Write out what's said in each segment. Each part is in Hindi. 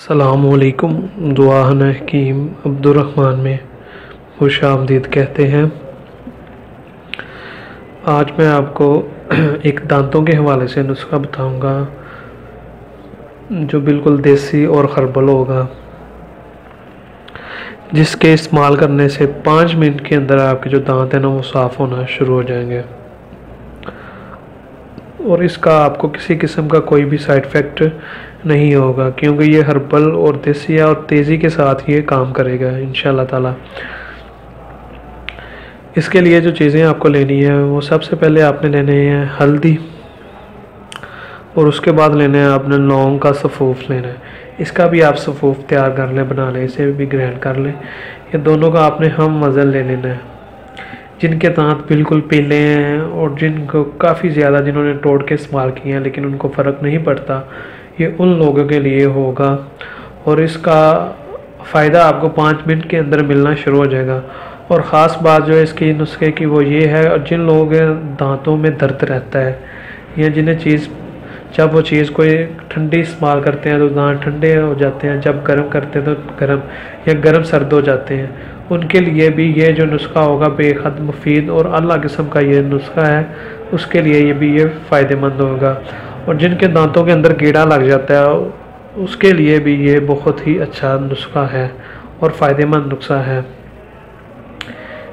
अस्सलामुअलैकुम। दुआन हकीम अब्दुर्रहमान में खुश आमदीद कहते हैं। आज मैं आपको एक दांतों के हवाले से नुस्खा बताऊंगा जो बिल्कुल देसी और हर्बल होगा, जिसके इस्तेमाल करने से 5 मिनट के अंदर आपके जो दांत हैं ना वो साफ़ होना शुरू हो जाएंगे और इसका आपको किसी किस्म का कोई भी साइड इफ़ेक्ट नहीं होगा, क्योंकि ये हर्बल और देसी है और तेज़ी के साथ ये काम करेगा इंशाल्लाह ताला। इसके लिए जो चीज़ें आपको लेनी है वो सबसे पहले आपने लेने हैं हल्दी, और उसके बाद लेने हैं आपने लौंग का सफ़ूफ लेना है। इसका भी आप सफ़ूफ तैयार कर लें, बना लें, इसे भी ग्राइंड कर लें। ये दोनों का आपने हम वज़न ले लेना है। जिनके दांत बिल्कुल पीले हैं और जिनको काफ़ी ज़्यादा जिन्होंने तोड़ के इस्तेमाल किए हैं लेकिन उनको फ़र्क नहीं पड़ता, ये उन लोगों के लिए होगा और इसका फ़ायदा आपको 5 मिनट के अंदर मिलना शुरू हो जाएगा। और ख़ास बात जो है इसकी नुस्खे की वो ये है, और जिन लोगों के दांतों में दर्द रहता है या जिन्हें जब वो चीज़ कोई ठंडी इस्तेमाल करते हैं तो दांत ठंडे हो जाते हैं, जब गर्म करते हैं तो गर्म या गर्म सर्द हो जाते हैं, उनके लिए भी ये जो नुस्खा होगा बेहद मुफीद और अला किस्म का ये नुस्खा है, उसके लिए ये भी ये फ़ायदेमंद होगा। और जिनके दांतों के अंदर कीड़ा लग जाता है उसके लिए भी ये बहुत ही अच्छा नुस्खा है और फ़ायदेमंद नुस्खा है।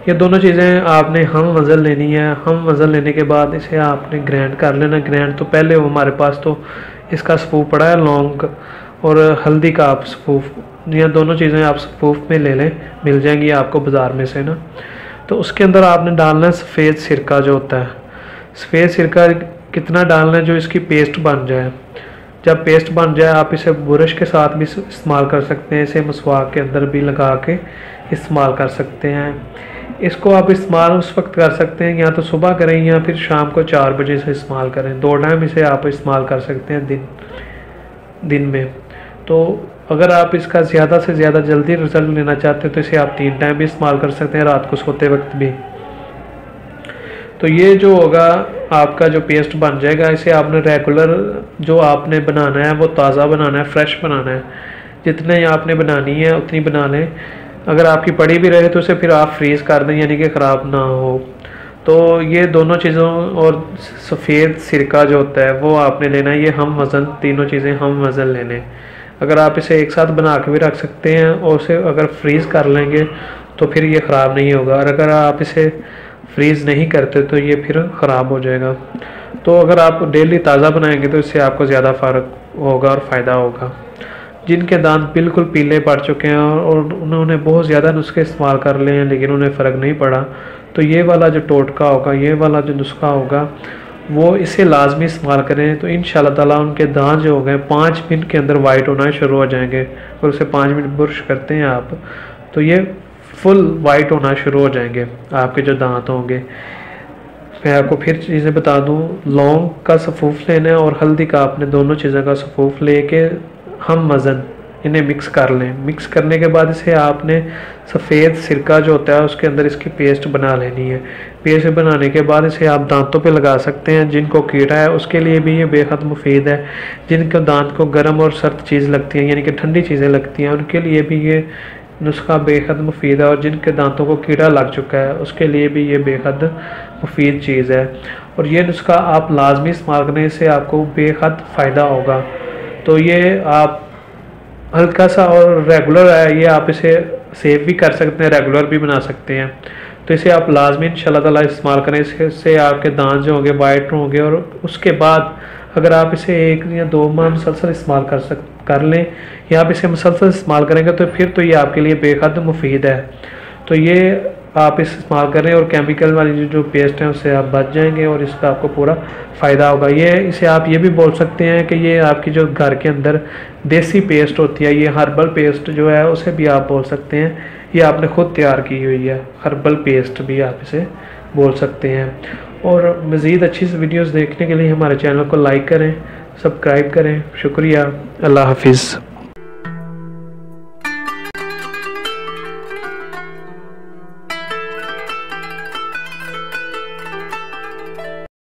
ये दोनों चीज़ें आपने हम वज़न लेनी है। हम वज़न लेने के बाद इसे आपने ग्राइंड कर लेना। ग्राइंड तो पहले हमारे पास तो इसका सफ़ूफ पड़ा है, लौंग और हल्दी का आप सफ़ूफ, यह दोनों चीज़ें आप सफ़ूफ में ले लें, मिल जाएंगी आपको बाज़ार में से ना। तो उसके अंदर आपने डालना है सफ़ेद सिरका जो होता है। सफ़ेद सिरका कितना डालना है जो इसकी पेस्ट बन जाए। जब पेस्ट बन जाए आप इसे ब्रश के साथ भी इस्तेमाल कर सकते हैं, इसे मसवाक के अंदर भी लगा के इस्तेमाल कर सकते हैं। इसको आप इस्तेमाल उस वक्त कर सकते हैं या तो सुबह करें या फिर शाम को 4 बजे से इस्तेमाल करें। 2 टाइम इसे आप इस्तेमाल कर सकते हैं दिन में। तो अगर आप इसका ज़्यादा से ज़्यादा जल्दी रिज़ल्ट लेना चाहते हैं तो इसे आप 3 टाइम भी इस्तेमाल कर सकते हैं, रात को सोते वक्त भी। तो ये जो होगा आपका जो पेस्ट बन जाएगा, इसे आपने रेगुलर जो आपने बनाना है वो ताज़ा बनाना है, फ्रेश बनाना है। जितने आपने बनानी है उतनी बना लें। अगर आपकी पड़ी भी रहे तो उसे फिर आप फ्रीज़ कर दें, यानी कि ख़राब ना हो। तो ये दोनों चीज़ों और सफ़ेद सिरका जो होता है वो आपने लेना है। ये हम वज़न, तीनों चीज़ें हम वज़न लेने। अगर आप इसे एक साथ बना के भी रख सकते हैं और उसे अगर फ्रीज़ कर लेंगे तो फिर ये ख़राब नहीं होगा, और अगर आप इसे फ्रीज़ नहीं करते तो ये फिर ख़राब हो जाएगा। तो अगर आप डेली ताज़ा बनाएंगे तो इससे आपको ज़्यादा फ़र्क होगा और फ़ायदा होगा। जिनके दांत बिल्कुल पीले पड़ चुके हैं और उन्होंने बहुत ज़्यादा नुस्खे इस्तेमाल कर लिए हैं लेकिन उन्हें फ़र्क नहीं पड़ा, तो ये वाला जो टोटका होगा, ये वाला जो नुस्खा होगा वो इसे लाजमी इस्तेमाल करें। तो इंशाल्लाह ताला उनके दांत जो हो गए 5 मिनट के अंदर वाइट होना शुरू हो जाएंगे। और उसे 5 मिनट ब्रश करते हैं आप तो ये फुल वाइट होना शुरू हो जाएंगे आपके जो दांत होंगे। मैं आपको फिर चीज़ें बता दूं, लौंग का सफ़ूफ लेना है और हल्दी का, आपने दोनों चीज़ों का सफ़ूफ लेके हम वज़न इन्हें मिक्स कर लें। मिक्स करने के बाद इसे आपने सफ़ेद सिरका जो होता है उसके अंदर इसकी पेस्ट बना लेनी है। पेस्ट बनाने के बाद इसे आप दांतों पे लगा सकते हैं। जिनको कीड़ा है उसके लिए भी ये बेहद मुफीद है। जिनके दांत को गर्म और सर्द चीज़ लगती है, यानी कि ठंडी चीज़ें लगती हैं, उनके लिए भी ये नुस्खा बेहद मुफीद है। और जिनके दांतों को कीड़ा लग चुका है उसके लिए भी ये बेहद मुफीद चीज़ है। और ये नुस्खा आप लाजमी इस्तेमाल करने से आपको बेहद फ़ायदा होगा। तो ये आप हल्का सा और रेगुलर है, ये आप इसे सेव भी कर सकते हैं, रेगुलर भी बना सकते हैं। तो इसे आप लाजमी इंशाल्लाह ताला इस्तेमाल करें। इससे आपके दांत जो होंगे वाइट होंगे। और उसके बाद अगर आप इसे 1 या 2 माह मुसलसल इस्तेमाल कर लें या आप इसे मुसलसल इस्तेमाल करेंगे तो फिर तो ये आपके लिए बेहद मुफीद है। तो ये आप इस्तेमाल करें और केमिकल वाली जो पेस्ट है उससे आप बच जाएंगे और इसका आपको पूरा फ़ायदा होगा। इसे आप ये भी बोल सकते हैं कि ये आपकी जो घर के अंदर देसी पेस्ट होती है, ये हर्बल पेस्ट जो है उसे भी आप बोल सकते हैं। ये आपने खुद तैयार की हुई है, हर्बल पेस्ट भी आप इसे बोल सकते हैं। और मज़ीद अच्छी वीडियोज़ देखने के लिए हमारे चैनल को लाइक करें, सब्सक्राइब करें। शुक्रिया। अल्लाह हाफिज़।